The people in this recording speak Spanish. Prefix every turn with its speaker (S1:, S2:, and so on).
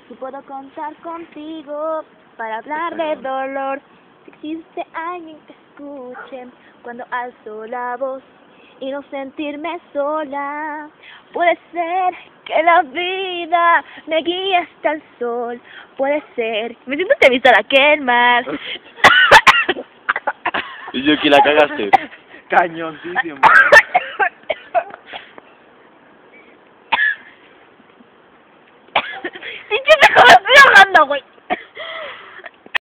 S1: Si puedo contar contigo para hablar de dolor. Si existe alguien que escuche cuando alzo la voz y no sentirme sola. Puede ser que la vida me guíe hasta el sol. Puede ser. Me siento entrevistada aquel mar.
S2: Y yo que la cagaste.
S3: Cañoncísimo.